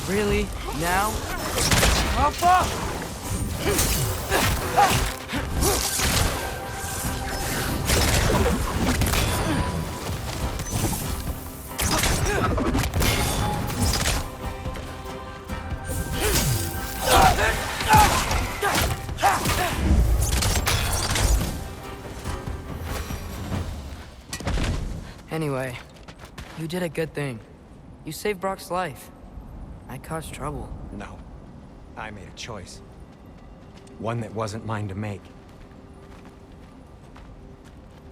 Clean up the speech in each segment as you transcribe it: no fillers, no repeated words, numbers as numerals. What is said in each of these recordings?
Really? Now? Papa! Anyway, you did a good thing. You saved Brock's life. I caused trouble. No. I made a choice. One that wasn't mine to make.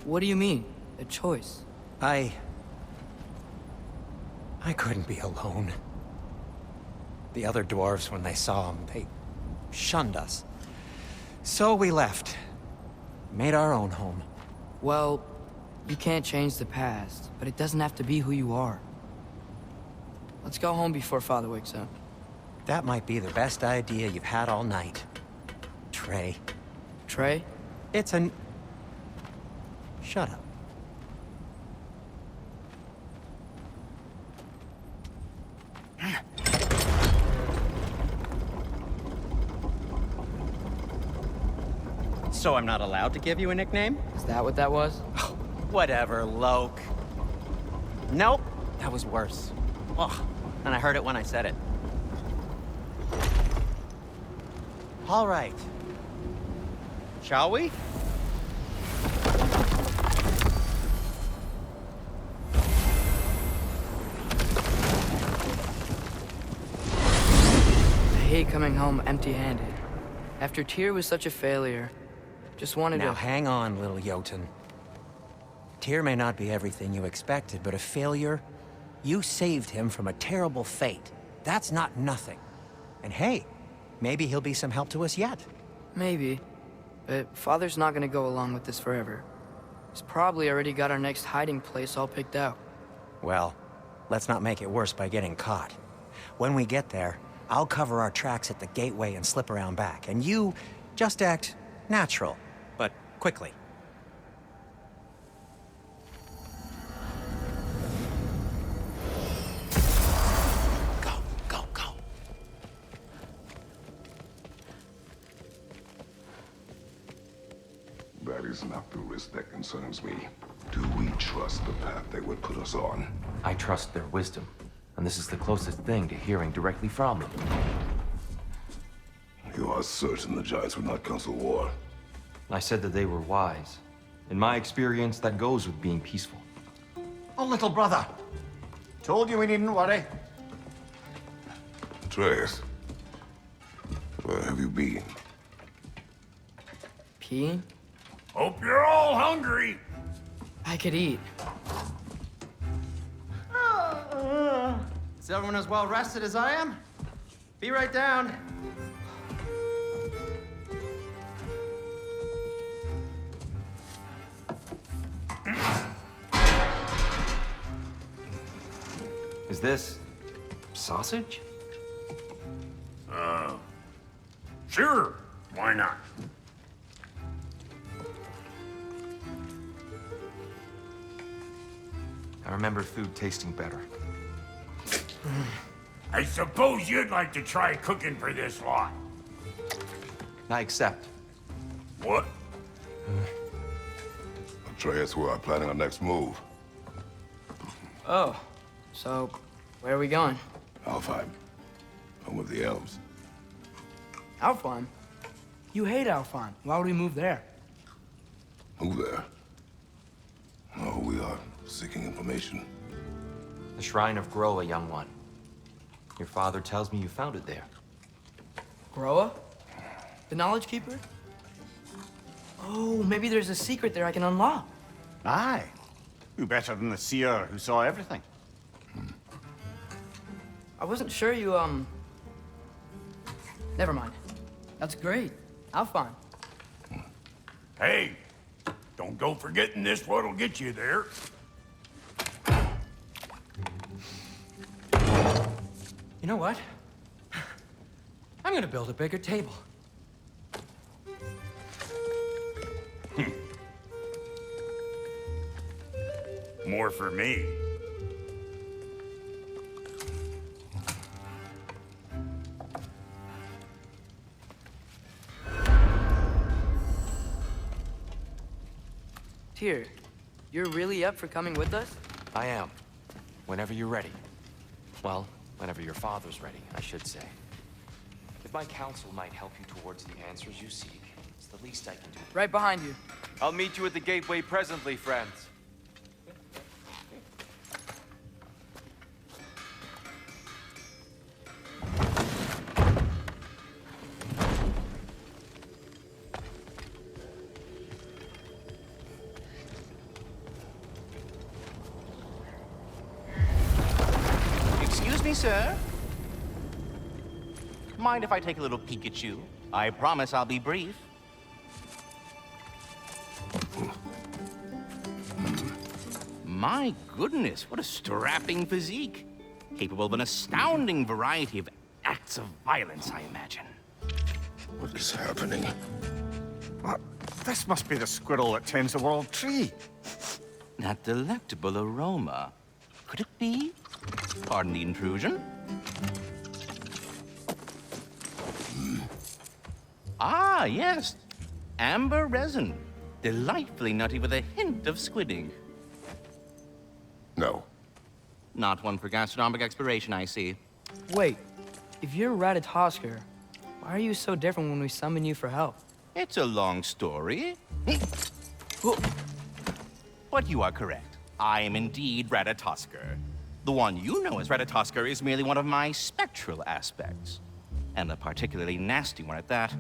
What do you mean, a choice? I couldn't be alone. The other dwarves, when they saw him, they shunned us. So we left. Made our own home. Well, you can't change the past, but it doesn't have to be who you are. Let's go home before Father wakes up. That might be the best idea you've had all night. Trey. Trey? It's an... Shut up. So I'm not allowed to give you a nickname? Is that what that was? Oh, whatever, Loke. Nope, that was worse. Ugh, and I heard it when I said it. All right. Shall we? I hate coming home empty-handed. After Tyr was such a failure, just wanted to... Now hang on, little Jotun. Tyr may not be everything you expected, but a failure? You saved him from a terrible fate. That's not nothing. And hey, maybe he'll be some help to us yet. Maybe. But Father's not gonna go along with this forever. He's probably already got our next hiding place all picked out. Well, let's not make it worse by getting caught. When we get there, I'll cover our tracks at the gateway and slip around back. And you just act natural, but quickly. That is not the risk that concerns me. Do we trust the path they would put us on? I trust their wisdom, and this is the closest thing to hearing directly from them. You are certain the Giants would not counsel war? I said that they were wise. In my experience, that goes with being peaceful. Oh, little brother. Told you we needn't worry. Atreus, where have you been? Peeing? Hope you're all hungry. I could eat. Is everyone as well rested as I am? Be right down. Is this sausage? Sure, why not? I remember food tasting better. I suppose you'd like to try cooking for this lot. I accept. What? Atreus, we are planning our next move. Oh, so where are we going? Alfheim, home of the elves. Alfheim? You hate Alfheim. Why would we move there? Move there? No, we are seeking information. The Shrine of Groa, young one. Your father tells me you found it there. Groa? The Knowledge Keeper? Oh, maybe there's a secret there I can unlock. Aye. Who better than the seer who saw everything? I wasn't sure you, Never mind. That's great. Alfheim. Hey, don't go forgetting this what'll get you there. You know what? I'm gonna build a bigger table. More for me. Tyr, you're really up for coming with us? I am. Whenever you're ready. Well, whenever your father's ready, I should say. If my counsel might help you towards the answers you seek, it's the least I can do. Right behind you. I'll meet you at the gateway presently, friends. Excuse me, sir. Mind if I take a little peek at you? I promise I'll be brief. My goodness, what a strapping physique. Capable of an astounding variety of acts of violence, I imagine. What is happening? What? This must be the squirrel that tends the world tree. That delectable aroma. Could it be? Pardon the intrusion. Ah, yes. Amber resin. Delightfully nutty with a hint of squidding. No. Not one for gastronomic exploration, I see. Wait, if you're Ratatoskr, why are you so different when we summon you for help? It's a long story. But you are correct. I am indeed Ratatoskr. The one you know as Ratatoskr is merely one of my spectral aspects. And a particularly nasty one at that.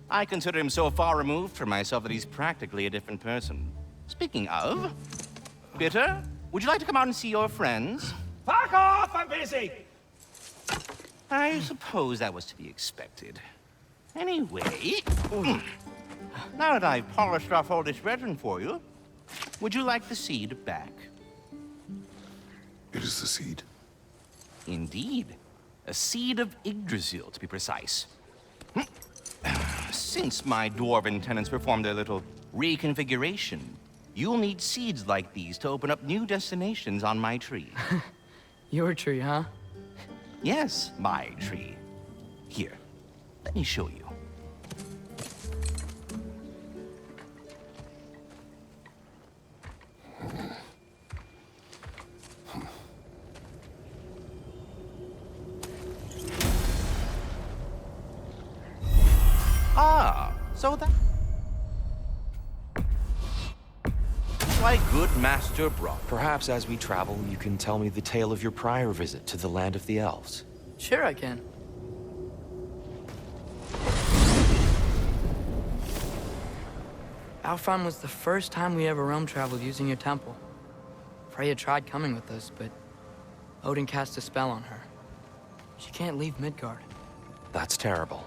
I consider him so far removed from myself that he's practically a different person. Speaking of, Bitter, would you like to come out and see your friends? Fuck off! I'm busy! I suppose that was to be expected. Anyway, now that I've polished off all this resin for you, would you like the seed back? It is the seed. Indeed. A seed of Yggdrasil, to be precise. Since my dwarven tenants performed their little reconfiguration, you'll need seeds like these to open up new destinations on my tree. Your tree, huh? Yes, my tree. Here, let me show you. Ah, so that... My good master brought. Perhaps as we travel, you can tell me the tale of your prior visit to the land of the elves. Sure I can. Alfheim was the first time we ever realm traveled using your temple. Freya tried coming with us, but Odin cast a spell on her. She can't leave Midgard. That's terrible.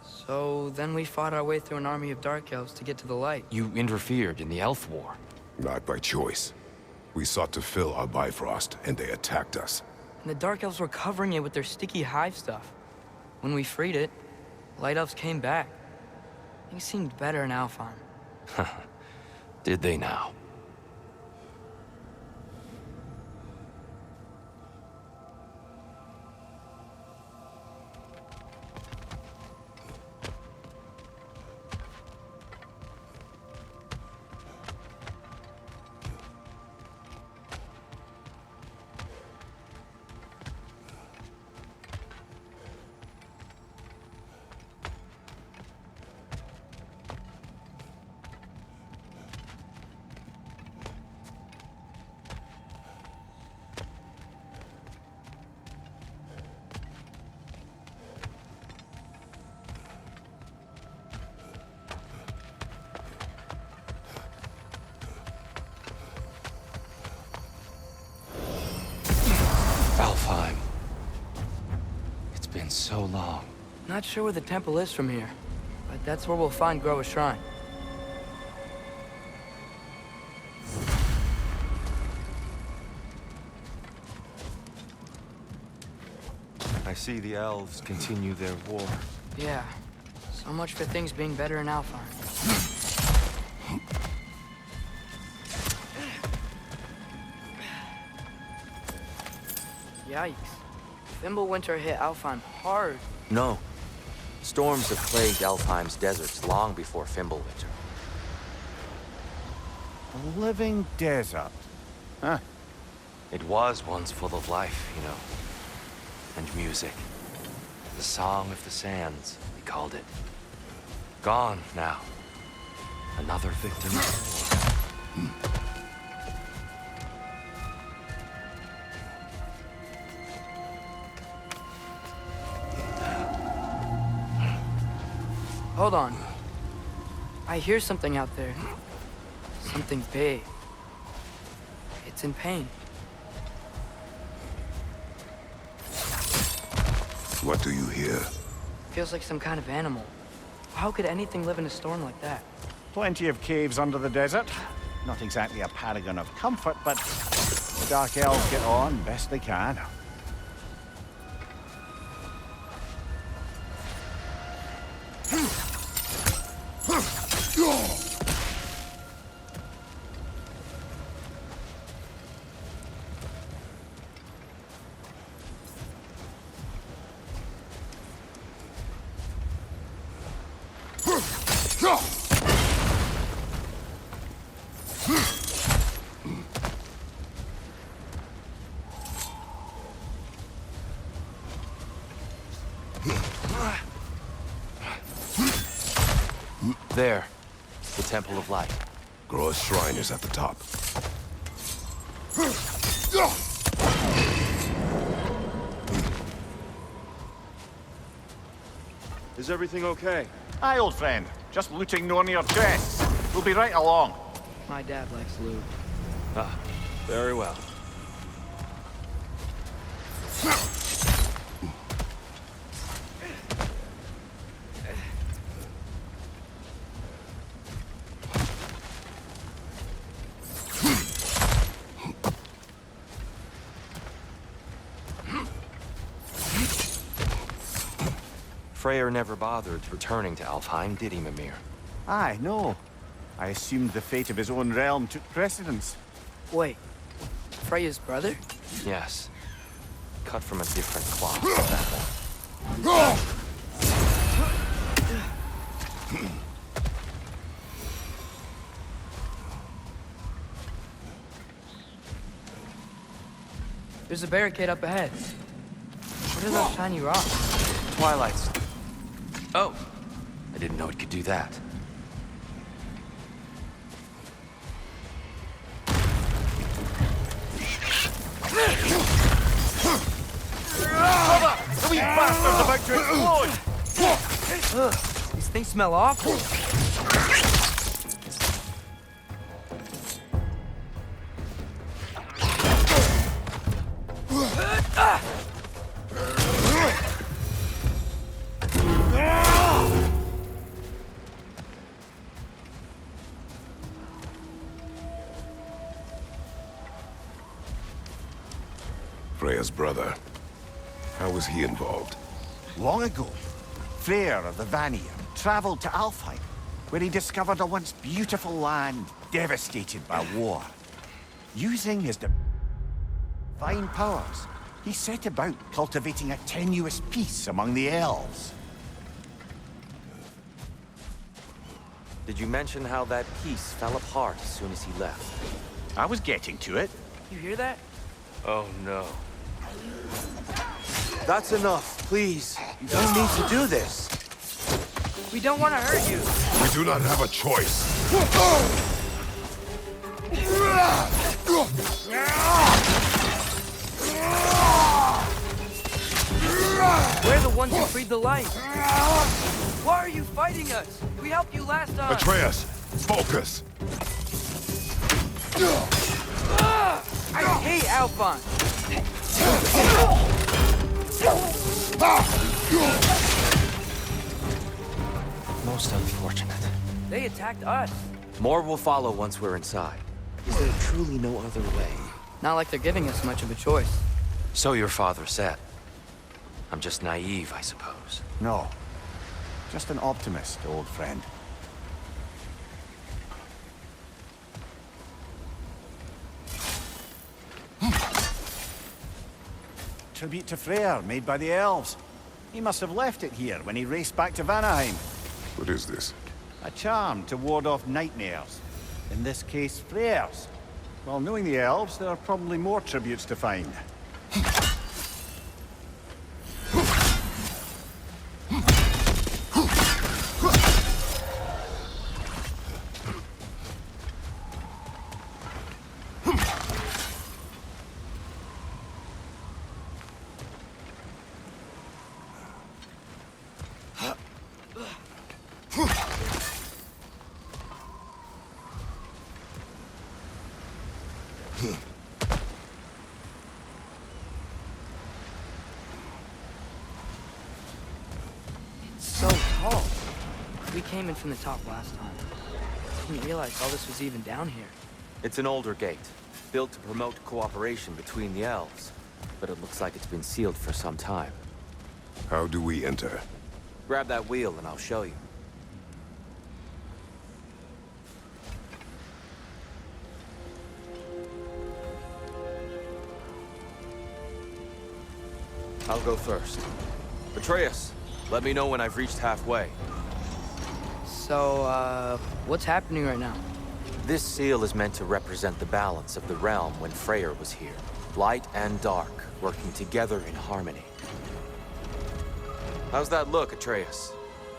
So then we fought our way through an army of dark elves to get to the light. You interfered in the Elf War. Not by choice. We sought to fill our Bifrost, and they attacked us. And the dark elves were covering it with their sticky hive stuff. When we freed it, light elves came back. Things seemed better in Alfheim. Did they now? Alfheim. It's been so long. Not sure where the temple is from here, but that's where we'll find Groa's shrine. I see the elves continue their war. Yeah, so much for things being better in Alfheim. Yikes. Fimbulwinter hit Alfheim hard. No. Storms have plagued Alfheim's deserts long before Fimbulwinter. A living desert. Huh. It was once full of life, you know. And music. The Song of the Sands, he called it. Gone now. Another victim of war. Hold on. I hear something out there. Something big. It's in pain. What do you hear? Feels like some kind of animal. How could anything live in a storm like that? Plenty of caves under the desert. Not exactly a paragon of comfort, but the Dark Elves get on best they can. There. The Temple of Light. Groa's shrine is at the top. Is everything okay? Aye, old friend. Just looting no near chests. We'll be right along. My dad likes loot. Ah, very well. Freyr never bothered returning to Alfheim, did he, Mimir? Aye, no. I assumed the fate of his own realm took precedence. Wait. Freya's brother? Yes. Cut from a different cloth. There's a barricade up ahead. What are those shiny rocks? Twilights. Oh, I didn't know it could do that. The wee bastard's about to explode! Ugh, these things smell awful. Freya's brother. How was he involved? Long ago, Freyr of the Vanir traveled to Alfheim, where he discovered a once beautiful land devastated by war. Using his divine powers, he set about cultivating a tenuous peace among the elves. Did you mention how that piece fell apart as soon as he left? I was getting to it. You hear that? Oh, no. That's enough, please. You don't need to do this. We don't want to hurt you. We do not have a choice. We're the ones who freed the light. Why are you fighting us? We helped you last time. Atreus, focus. I hate Alphon. Most unfortunate. They attacked us. More will follow once we're inside. Is there truly no other way? Not like they're giving us much of a choice. So your father said. I'm just naive, I suppose. No. Just an optimist, old friend. Tribute to Freyr, made by the elves. He must have left it here when he raced back to Vanaheim. What is this? A charm to ward off nightmares. In this case, Freyr's. Well, knowing the elves, there are probably more tributes to find. So tall. We came in from the top last time. Didn't realize all this was even down here. It's an older gate, built to promote cooperation between the elves. But it looks like it's been sealed for some time. How do we enter? Grab that wheel and I'll show you. I'll go first. Atreus, let me know when I've reached halfway. So, what's happening right now? This seal is meant to represent the balance of the realm when Freyr was here. Light and dark, working together in harmony. How's that look, Atreus?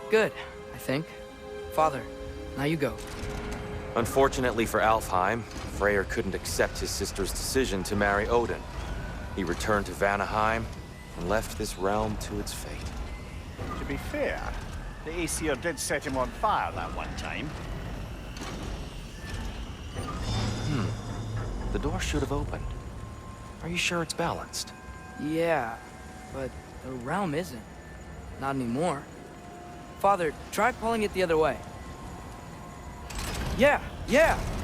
Good, I think. Father, now you go. Unfortunately for Alfheim, Freyr couldn't accept his sister's decision to marry Odin. He returned to Vanaheim and left this realm to its fate. To be fair, the Aesir did set him on fire that one time. The door should have opened. Are you sure it's balanced? Yeah, but the realm isn't. Not anymore. Father, try pulling it the other way. Yeah!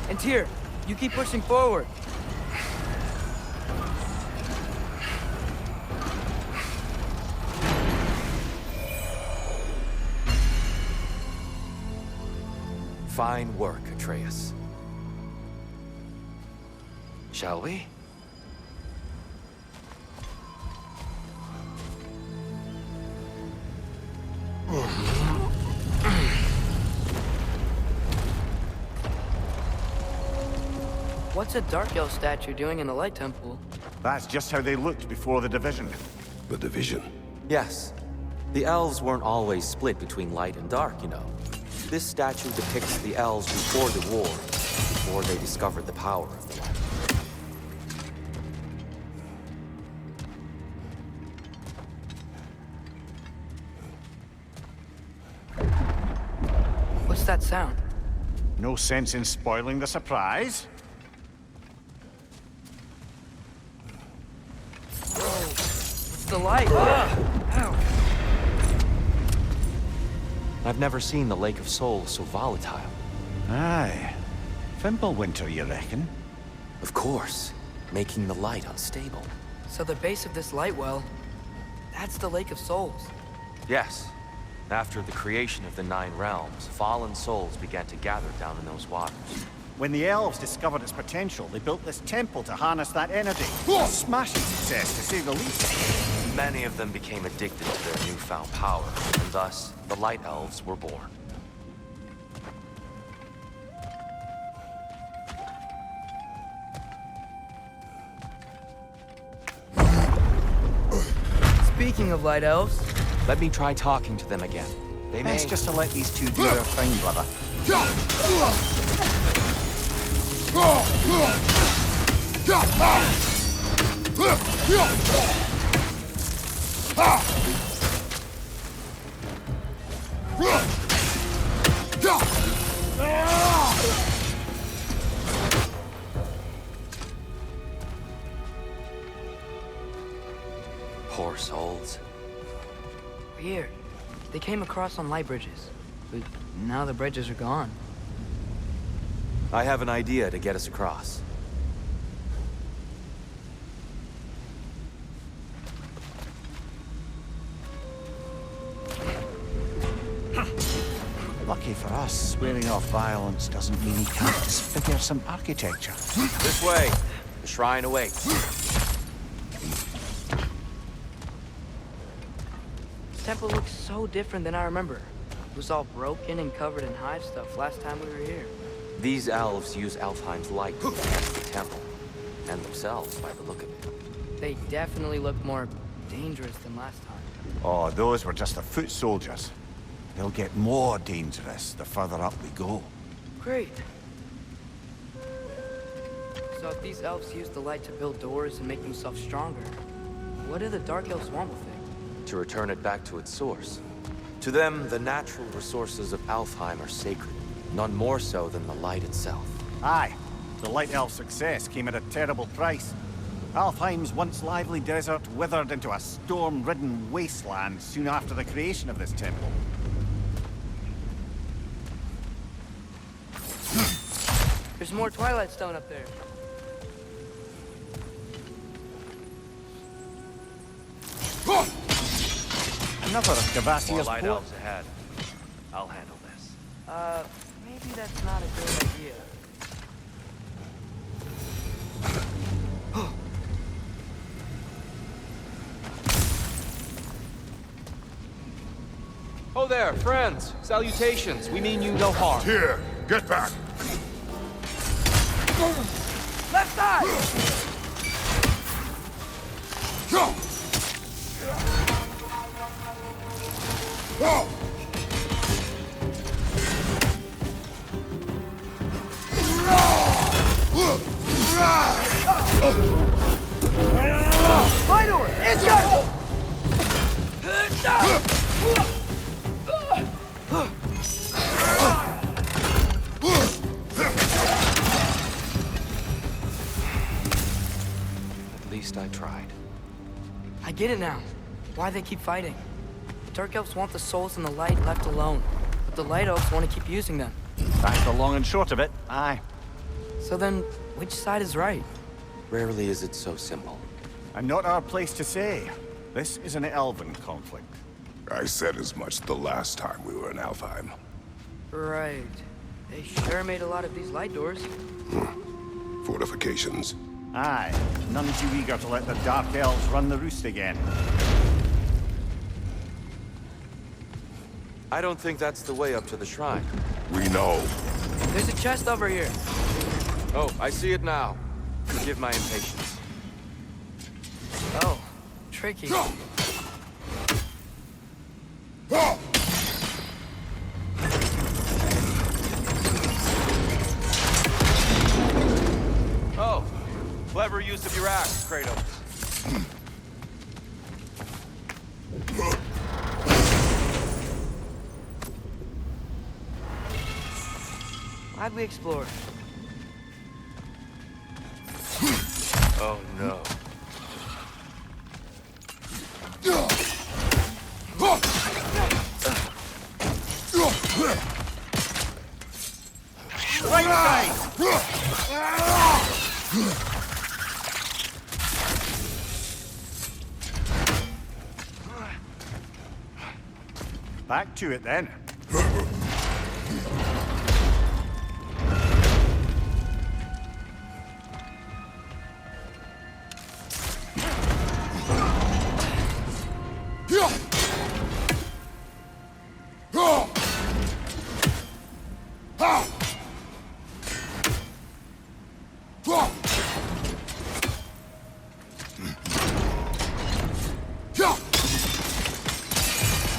And Tyr, you keep pushing forward. Fine work, Atreus. Shall we? What's a Dark Elf statue doing in the Light Temple? That's just how they looked before the division. The division. Yes. The elves weren't always split between light and dark, you know. This statue depicts the elves before the war, before they discovered the power of the light. What's that sound? No sense in spoiling the surprise. It's the light! Ow! I've never seen the Lake of Souls so volatile. Aye. Fimbulwinter, you reckon? Of course, making the light unstable. So the base of this light well, that's the Lake of Souls. Yes. After the creation of the Nine Realms, fallen souls began to gather down in those waters. When the elves discovered its potential, they built this temple to harness that energy. A smashing success, to say the least. Many of them became addicted to their newfound power, and thus, the Light Elves were born. Speaking of Light Elves, Let me try talking to them again. They may... Best just to let these two do their thing, brother. Poor souls. weird. They came across on light bridges, but now the bridges are gone. I have an idea to get us across. Lucky for us, swearing off violence doesn't mean he can't disfigure some architecture. This way. The shrine awaits. This temple looks so different than I remember. It was all broken and covered in hive stuff last time we were here. These elves use Alfheim's light to enhance the temple, and themselves by the look of it. They definitely look more dangerous than last time. Oh, those were just the foot soldiers. They'll get more dangerous the further up we go. Great. So if these elves use the light to build doors and make themselves stronger, what do the Dark Elves want with it? To return it back to its source. To them, the natural resources of Alfheim are sacred, none more so than the light itself. Aye, the Light Elf success came at a terrible price. Alfheim's once lively desert withered into a storm-ridden wasteland soon after the creation of this temple. There's more Twilight Stone up there. Another of More Cavassia's light port. elves ahead. I'll handle this. Maybe that's not a good idea. Oh there, friends. Salutations. We mean you no harm. Here, get back. Left side! Final! It's go! At least I tried. I get it now. Why they keep fighting. The Dark Elves want the souls and the light left alone. But the Light Elves want to keep using them. That's the long and short of it, aye. So then, which side is right? Rarely is it so simple. And not our place to say. This is an elven conflict. I said as much the last time we were in Alfheim. Right. They sure made a lot of these light doors. Fortifications. Aye, none too eager to let the Dark Elves run the roost again. I don't think that's the way up to the shrine. We know. There's a chest over here. Oh, I see it now. Forgive my impatience. Oh, tricky. Oh, clever use of your axe, Kratos. Why'd we explore? Oh no. Right side! Back to it then.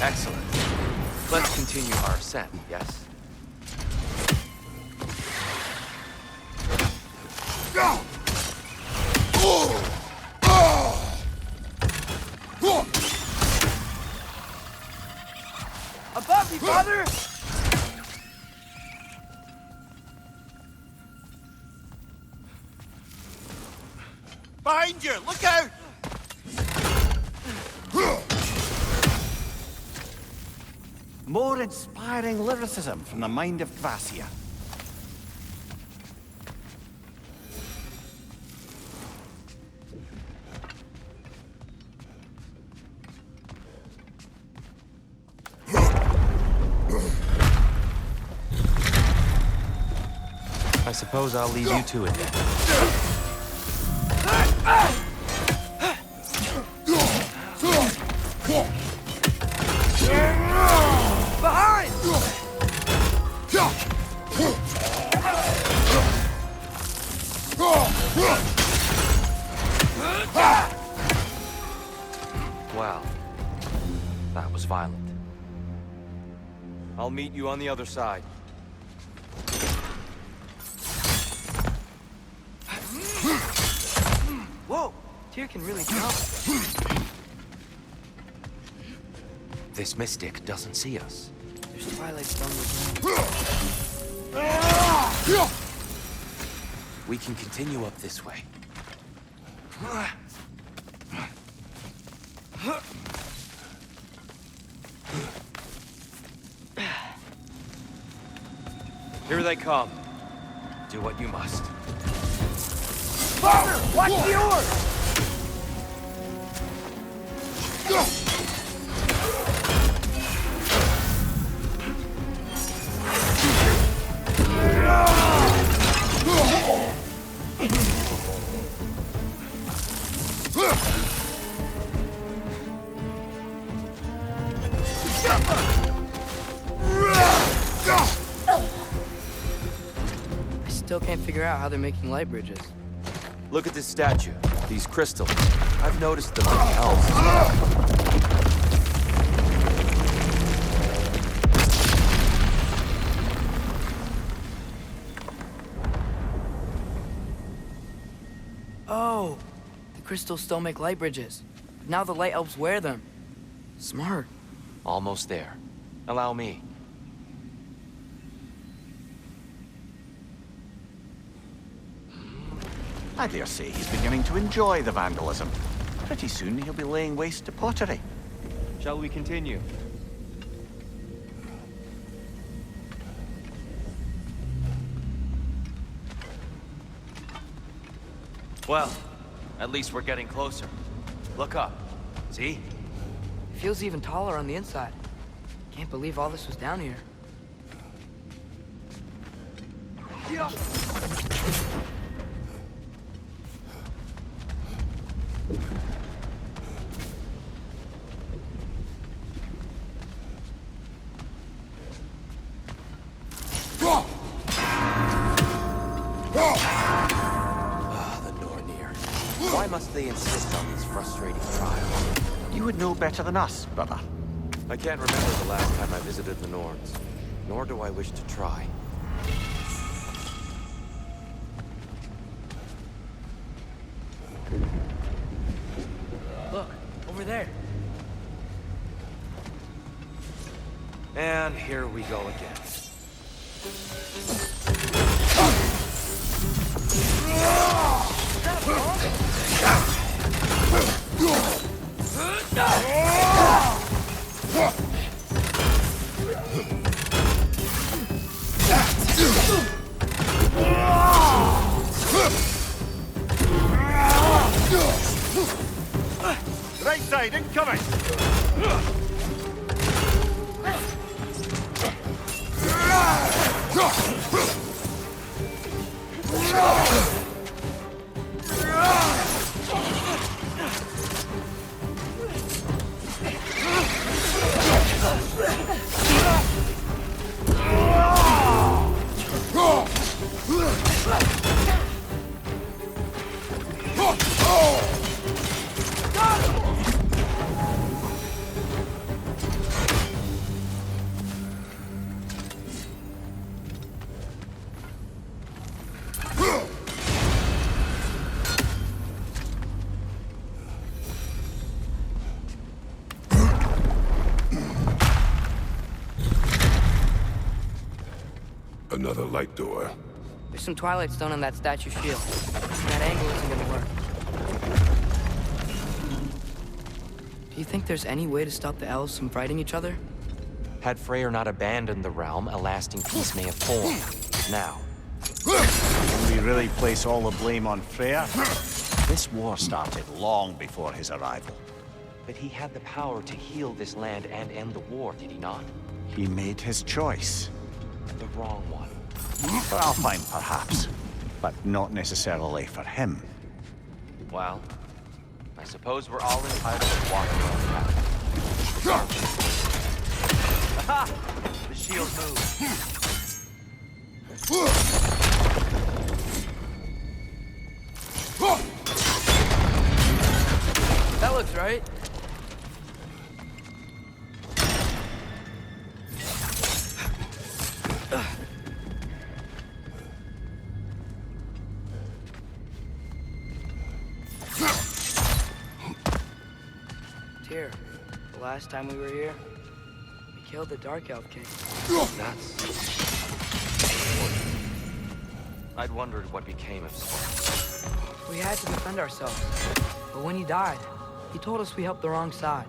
Excellent. Let's continue our ascent, yes? Above me, father! Behind you! Look out! More inspiring lyricism from the mind of Kvassia. I suppose I'll leave you to it then. Behind! Well, that was violent. I'll meet you on the other side. Whoa! Tyr can really jump. This mystic doesn't see us. There's Twilight Stone with We can continue up this way. Here they come. Do what you must. Watch the oars! I still can't figure out how they're making light bridges. Look at this statue. These crystals. I've noticed them in the elves as well. Oh, the crystals still make light bridges. Now the light elves wear them. Smart. Almost there. Allow me. I dare say he's beginning to enjoy the vandalism. Pretty soon he'll be laying waste to pottery. Shall we continue? Well, at least we're getting closer. Look up. See? It feels even taller on the inside. Can't believe all this was down here. The Nornir. Why must they insist on this frustrating trial? You would know better than us, brother. I can't remember the last time I visited the Norns, nor do I wish to try. Look, over there. And here we go again. Right side, incoming! Another light door. There's some Twilight Stone on that statue shield. That angle isn't gonna work. Do you think there's any way to stop the elves from fighting each other? Had Freyr not abandoned the realm, a lasting peace may have formed. Now, Can we really place all the blame on Freyr? This war started long before his arrival. but he had the power to heal this land and end the war, did he not? He made his choice. The wrong one. For Alfheim, perhaps, but not necessarily for him. Well, I suppose we're all entitled to walk our own path. Aha! The shield moved. That looks right. Tyr, the last time we were here, we killed the Dark Elf King. That's... I'd wondered what became of Sven. We had to defend ourselves. But when he died, he told us we helped the wrong side.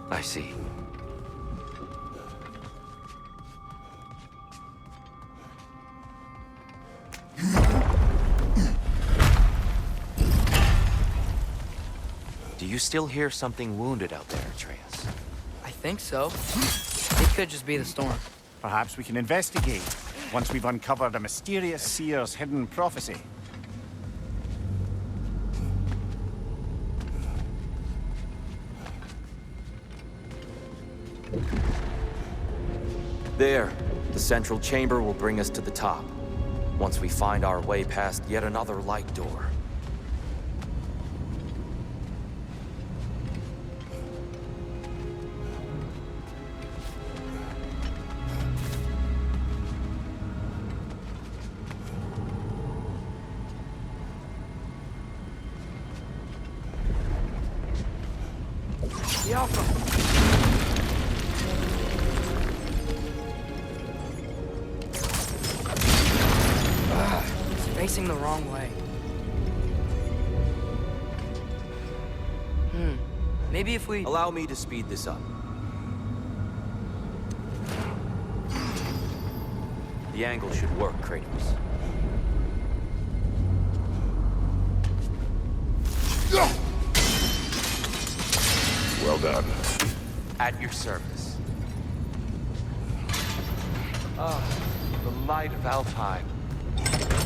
I see. Do you still hear something wounded out there, Atreus? I think so. It could just be the storm. Perhaps we can investigate once we've uncovered a mysterious seer's hidden prophecy. There. The central chamber will bring us to the top. Once we find our way past yet another light door. The Alpha! It's facing the wrong way. Maybe if we... Allow me to speed this up. The angle should work, Kratos. Well done. At your service. The light of Alfheim.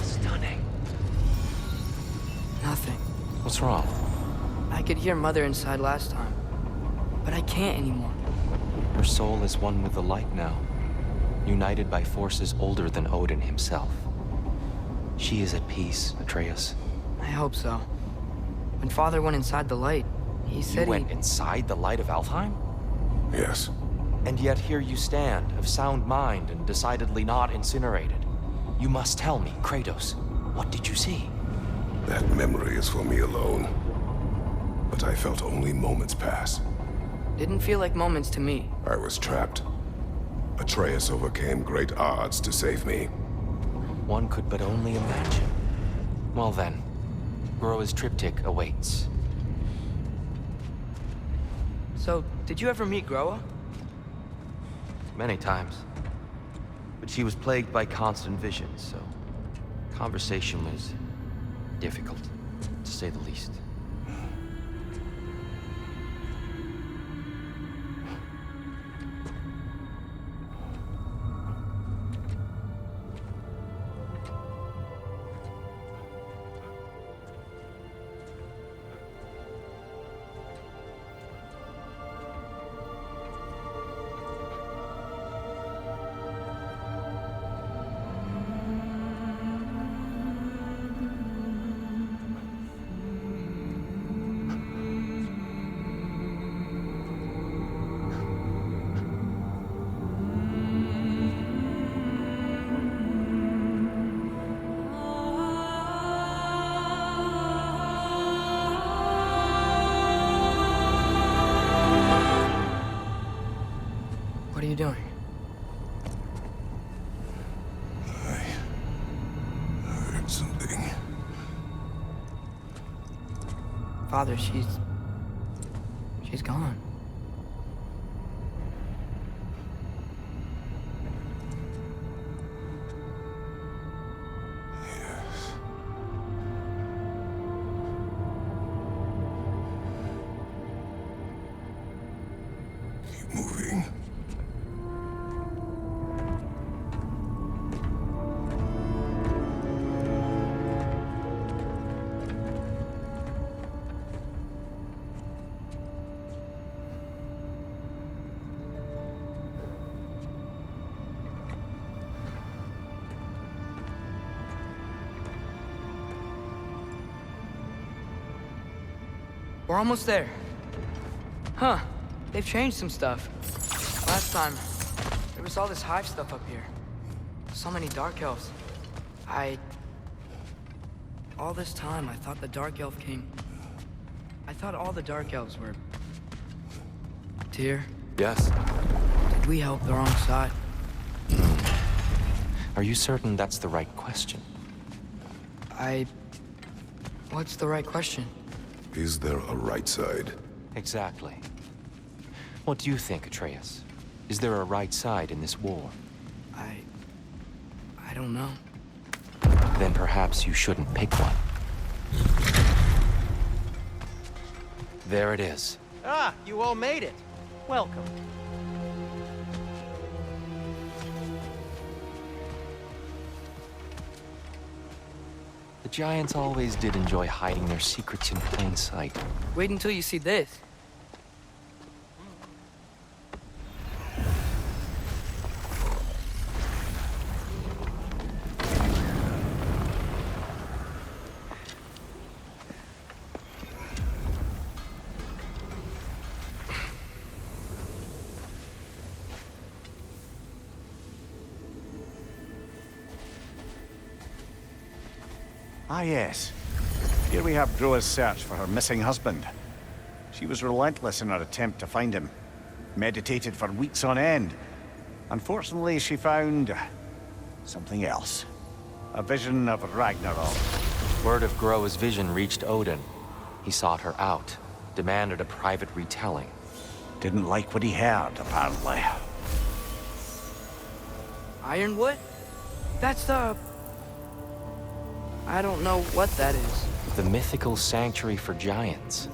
Stunning. Nothing. What's wrong? I could hear Mother inside last time, but I can't anymore. Her soul is one with the light now, united by forces older than Odin himself. She is at peace, Atreus. I hope so. When Father went inside the light, he said You went inside the light of Alfheim? Yes. And yet here you stand, of sound mind and decidedly not incinerated. You must tell me, Kratos, what did you see? That memory is for me alone. But I felt only moments pass. Didn't feel like moments to me. I was trapped. Atreus overcame great odds to save me. One could but only imagine. Well then, Groa's triptych awaits. So, did you ever meet Groa? Many times. But she was plagued by constant visions, so conversation was difficult, to say the least. What are you doing? I heard something. Father, she's gone. Yes. Keep moving. We're almost there. Huh. They've changed some stuff. Last time, there was all this hive stuff up here. So many Dark Elves. All this time, I thought the Dark Elf King... I thought all the Dark Elves were... Tyr, Yes? did we help the wrong side? Are you certain that's the right question? What's the right question? Is there a right side? Exactly. What do you think, Atreus? Is there a right side in this war? I don't know. Then perhaps you shouldn't pick one. There it is. Ah, you all made it. Welcome. The Giants always did enjoy hiding their secrets in plain sight. Wait until you see this. Ah, yes. Here we have Groa's search for her missing husband. She was relentless in her attempt to find him. Meditated for weeks on end. Unfortunately, she found something else. A vision of Ragnarok. Word of Groa's vision reached Odin. He sought her out, demanded a private retelling. Didn't like what he heard, apparently. Ironwood? That's the... I don't know what that is. The mythical sanctuary for giants.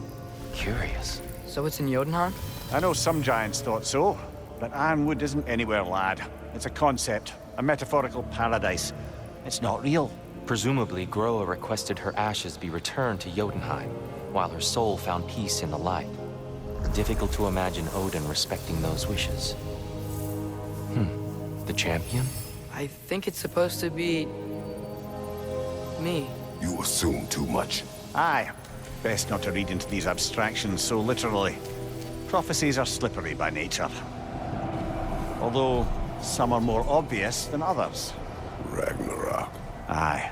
Curious. So it's in Jotunheim? I know some giants thought so, but Ironwood isn't anywhere, lad. It's a concept, a metaphorical paradise. It's not real. Presumably, Groa requested her ashes be returned to Jotunheim, while her soul found peace in the light. Difficult to imagine Odin respecting those wishes. The champion? I think it's supposed to be... me. You assume too much. Aye. Best not to read into these abstractions so literally. Prophecies are slippery by nature. Although, some are more obvious than others. Ragnarok. Aye.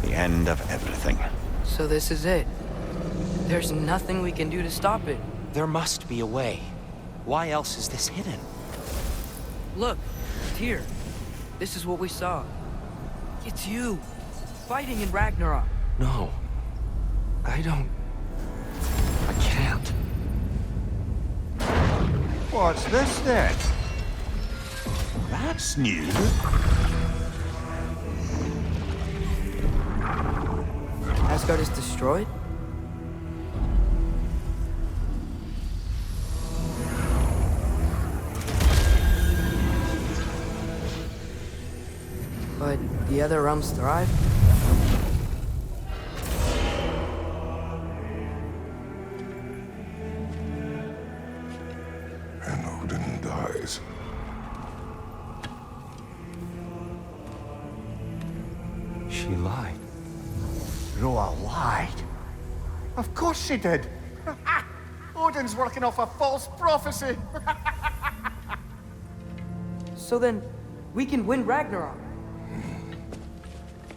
The end of everything. So this is it. There's nothing we can do to stop it. There must be a way. Why else is this hidden? Look, Tyr. This is what we saw. It's you, fighting in Ragnarok. No. I can't. What's this then? That's new. Asgard is destroyed? But the other realms thrive? And Odin dies. She lied. Groa lied. Of course she did. Odin's working off a false prophecy. So then, we can win Ragnarok.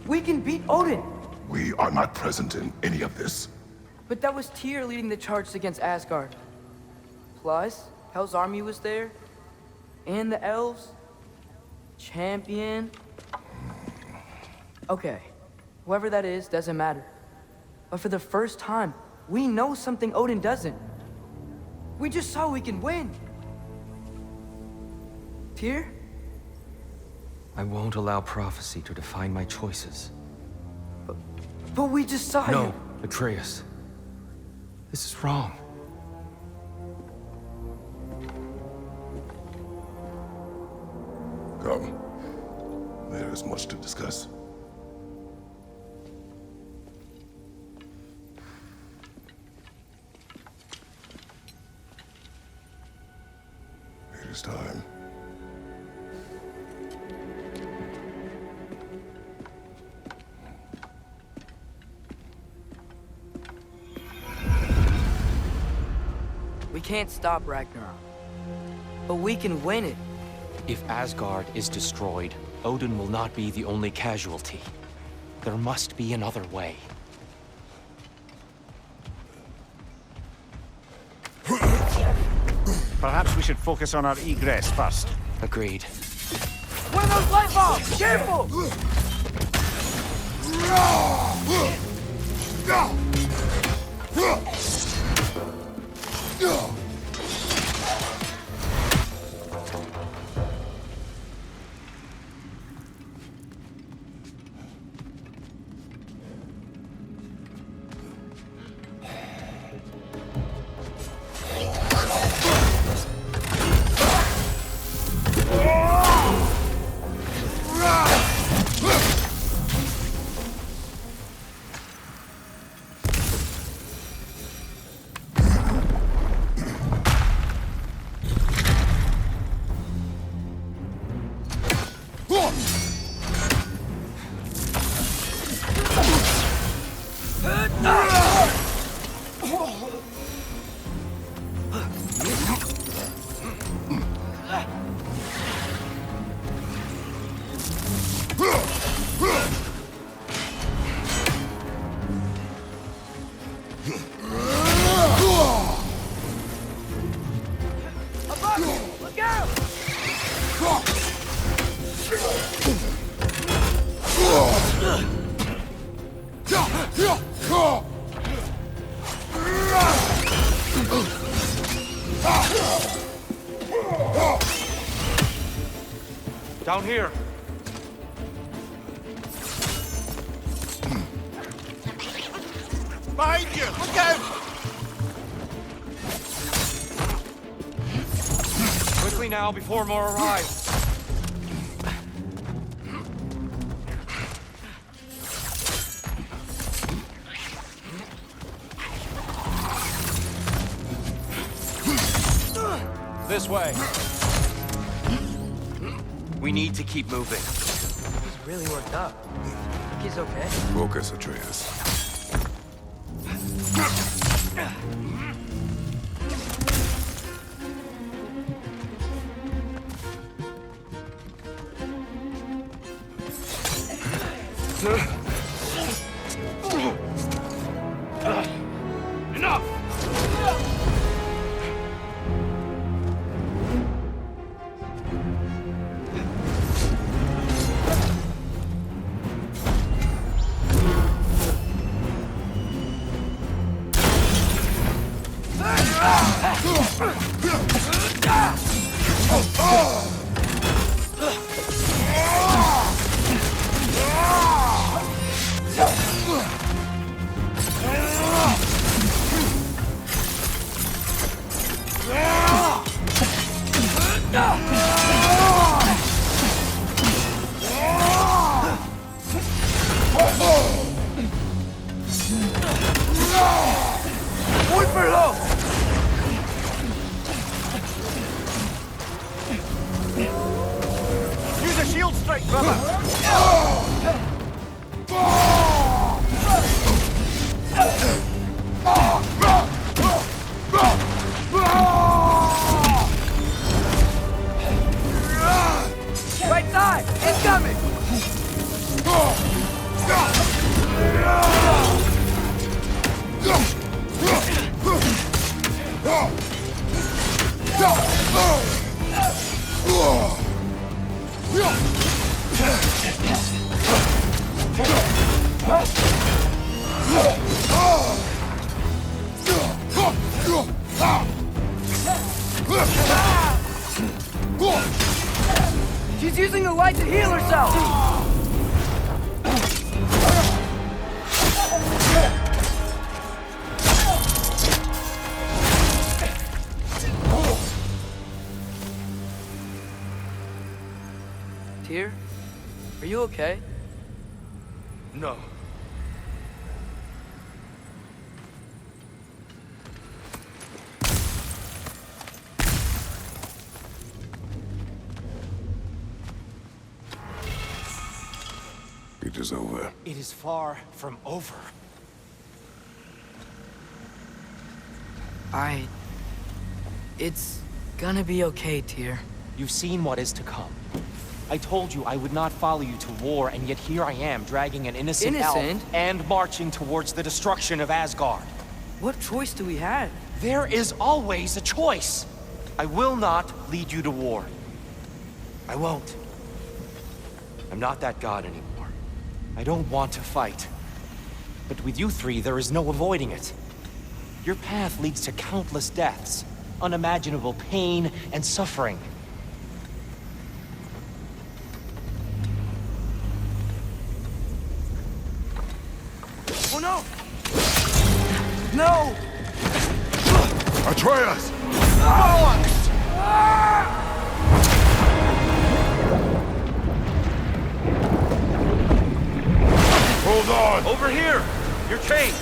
We can beat Odin. We are not present in any of this. But that was Tyr leading the charge against Asgard. Plus, Hell's army was there. And the elves. Champion. Okay. Whoever that is doesn't matter. But for the first time, we know something Odin doesn't. We just saw we can win. Tyr? I won't allow prophecy to define my choices. But we just saw you. No, Atreus. This is wrong. Come. There is much to discuss. It is time. We can't stop Ragnarok. But we can win it. If Asgard is destroyed, Odin will not be the only casualty. There must be another way. Perhaps we should focus on our egress first. Agreed. One of those light bulbs! Careful! Look out! Down here. Behind you! Look out! Quickly now, before more arrive. This way. We need to keep moving. He's really worked up. Think he's okay? Focus, Atreus. Enough! Use a shield strike, brother! Right side! Incoming! She's using the light to heal herself! Tyr, are you okay? No. It is over. It is far from over. It's gonna be okay, Tyr. You've seen what is to come. I told you I would not follow you to war, and yet here I am, dragging an innocent elf and marching towards the destruction of Asgard. What choice do we have? There is always a choice. I will not lead you to war. I won't. I'm not that god anymore. I don't want to fight. But with you three, there is no avoiding it. Your path leads to countless deaths, unimaginable pain and suffering. Oh no! No! Atreus! Hold on! Over here! You're chained!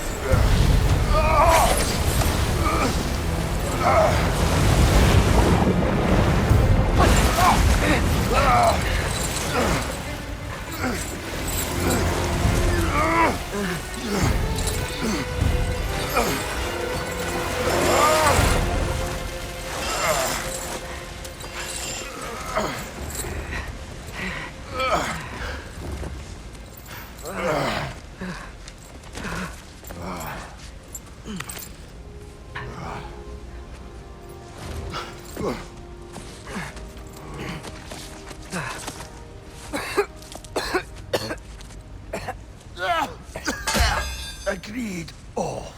Agreed. Oh.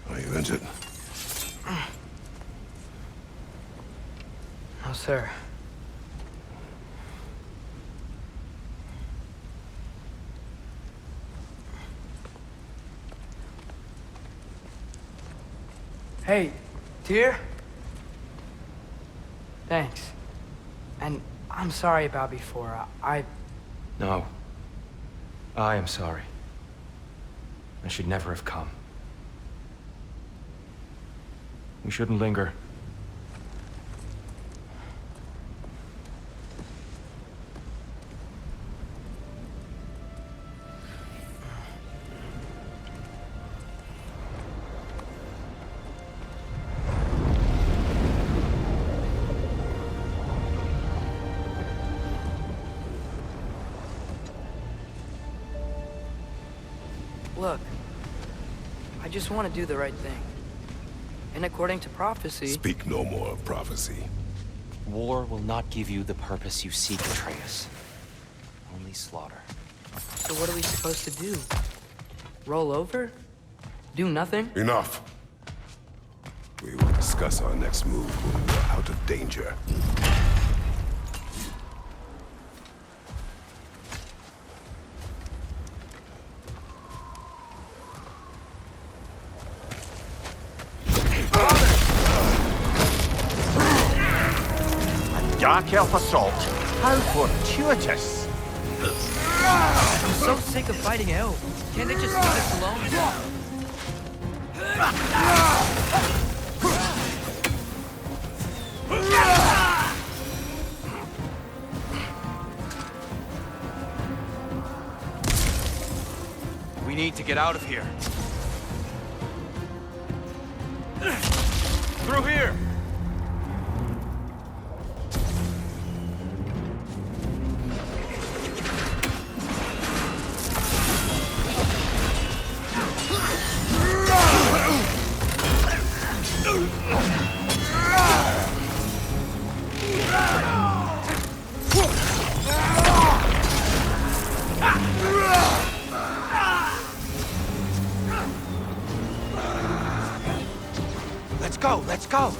Are you injured? No, sir. Hey, Tyr? Thanks. And I'm sorry about before. No. I am sorry. I should never have come. We shouldn't linger. Look, I just want to do the right thing. And according to prophecy... Speak no more of prophecy. War will not give you the purpose you seek, Atreus. Only slaughter. So what are we supposed to do? Roll over? Do nothing? Enough. We will discuss our next move when we're out of danger. Dark Elf assault. How fortuitous. I'm so sick of fighting elves. Can't they just leave us alone? We need to get out of here. Through here! Let's go!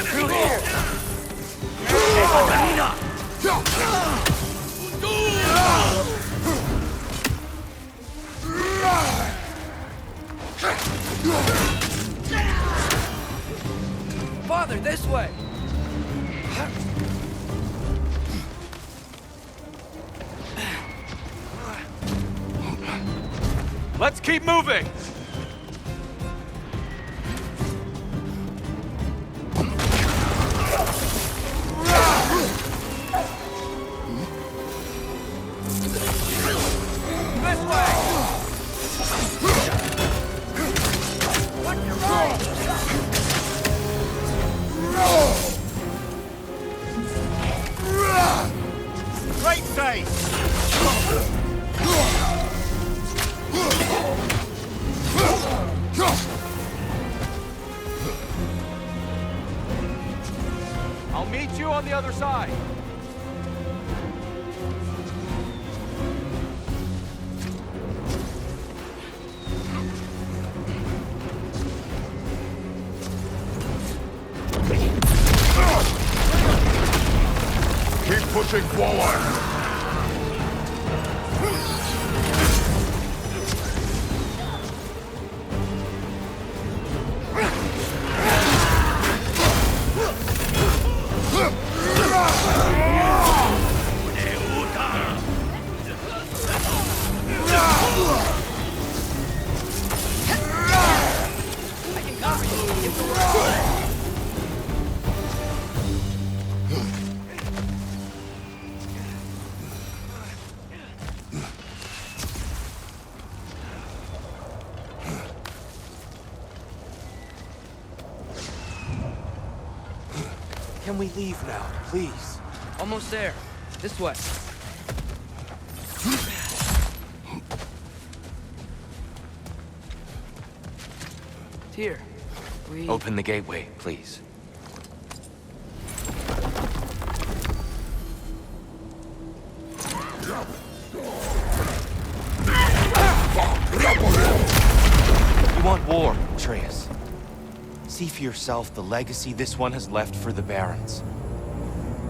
Through here! Father, this way! Let's keep moving! This way! Watch your right! I'll meet you on the other side. Keep pushing forward! Can we leave now, please? Almost there. This way. Here. Open the gateway, please. You want war, Atreus. See for yourself the legacy this one has left for the Barons.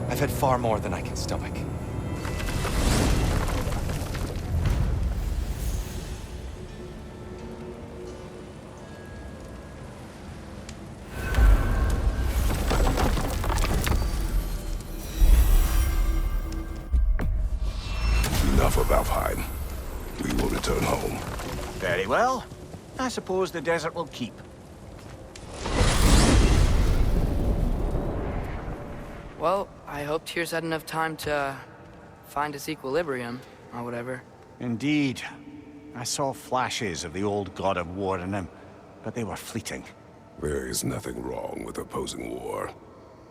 I've had far more than I can stomach. Enough of Alfheim. We will return home. Very well. I suppose the desert will keep. Well, I hope Tyr's had enough time to find his equilibrium, or whatever. Indeed. I saw flashes of the old god of war in him, but they were fleeting. There is nothing wrong with opposing war,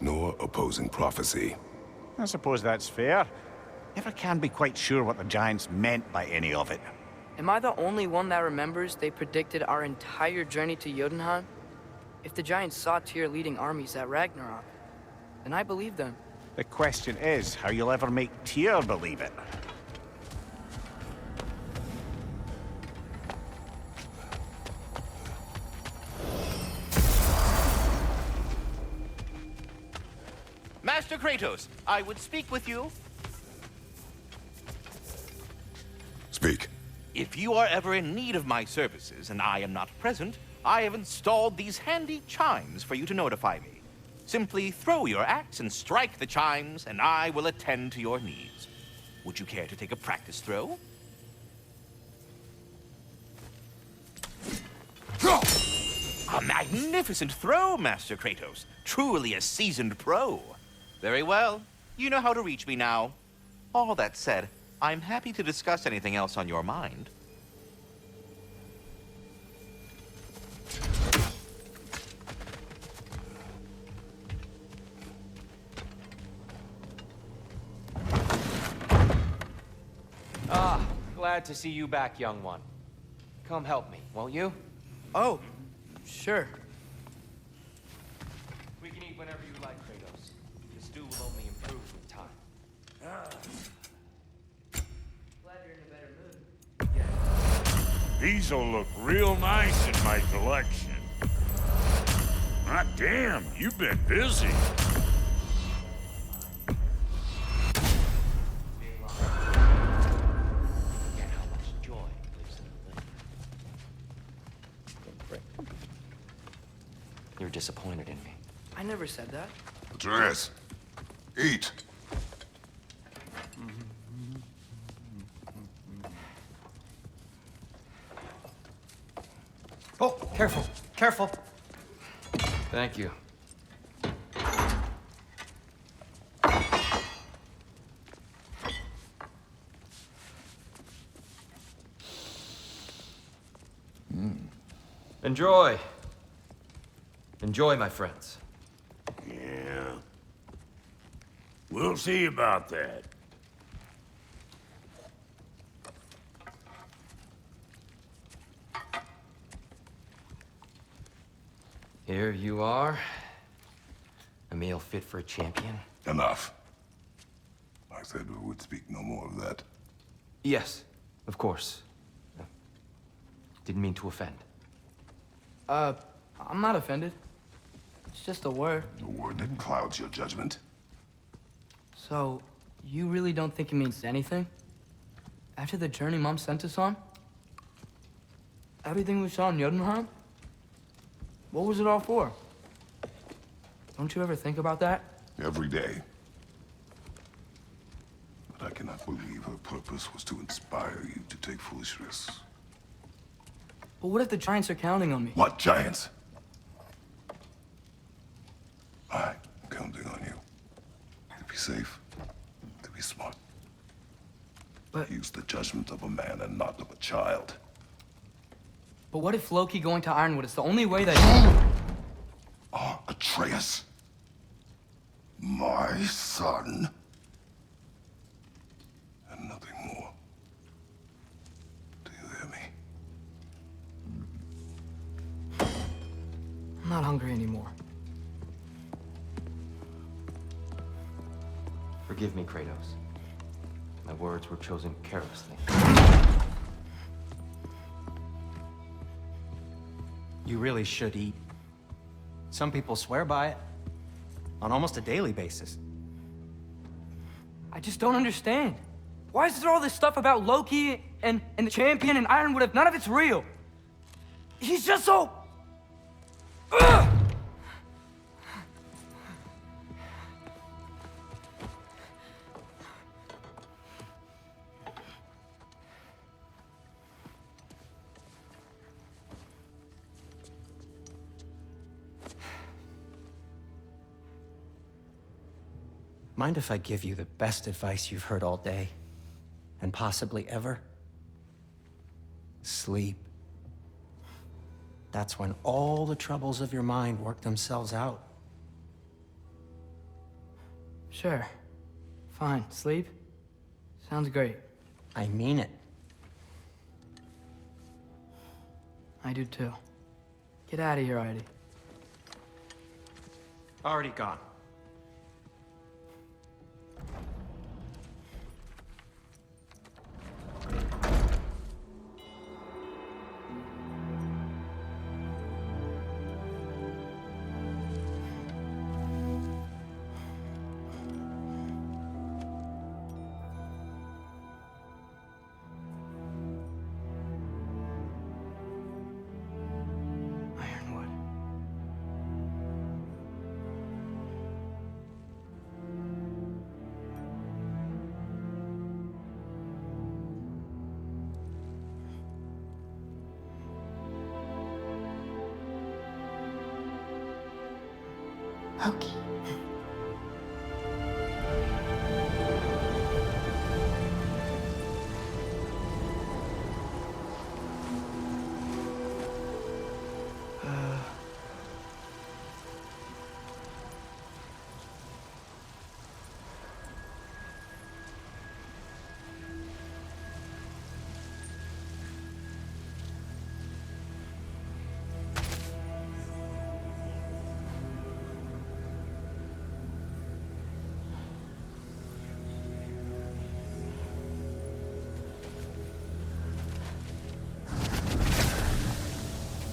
nor opposing prophecy. I suppose that's fair. Never can be quite sure what the Giants meant by any of it. Am I the only one that remembers they predicted our entire journey to Jotunheim? If the Giants saw Tyr leading armies at Ragnarok, then I believe them. The question is how you'll ever make Tyr believe it. Master Kratos, I would speak with you. Speak. If you are ever in need of my services and I am not present, I have installed these handy chimes for you to notify me. Simply throw your axe and strike the chimes, and I will attend to your needs. Would you care to take a practice throw? A magnificent throw, Master Kratos. Truly a seasoned pro. Very well. You know how to reach me now. All that said, I'm happy to discuss anything else on your mind. Glad to see you back, young one. Come help me, won't you? Oh, sure. We can eat whenever you like, Kratos. The stew will only improve with time. Glad you're in a better mood. These'll look real nice in my collection. Hot damn, you've been busy. You're disappointed in me. I never said that. Atreus, eat. Oh, careful, careful. Thank you. Enjoy. Enjoy, my friends. Yeah. We'll see about that. Here you are. A male fit for a champion? Enough. I said we would speak no more of that. Yes, of course. Didn't mean to offend. I'm not offended. It's just a word. The word that clouds your judgment. So, you really don't think it means anything? After the journey Mom sent us on? Everything we saw in Jotunheim? What was it all for? Don't you ever think about that? Every day. But I cannot believe her purpose was to inspire you to take foolish risks. But what if the Giants are counting on me? What giants? I'm counting on you. To be safe. To be smart. But- Use the judgment of a man and not of a child. But what if Loki going to Ironwood is the only way that... Atreus? My son? And nothing more. Do you hear me? I'm not hungry anymore. Forgive me, Kratos. My words were chosen carelessly. You really should eat. Some people swear by it. On almost a daily basis. I just don't understand. Why is there all this stuff about Loki and the champion and Ironwood if none of it's real? He's just so... Ugh! Mind if I give you the best advice you've heard all day? And possibly ever? Sleep. That's when all the troubles of your mind work themselves out. Sure. Fine. Sleep? Sounds great. I mean it. I do too. Get out of here already. Already gone. Ironwood. Loki.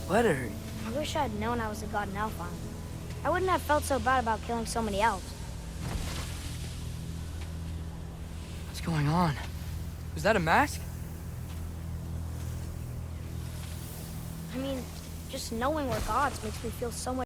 Letter. I wish I had known I was a god in Alfheim. I wouldn't have felt so bad about killing so many elves. What's going on? Was that a mask? I mean, just knowing we're gods makes me feel so much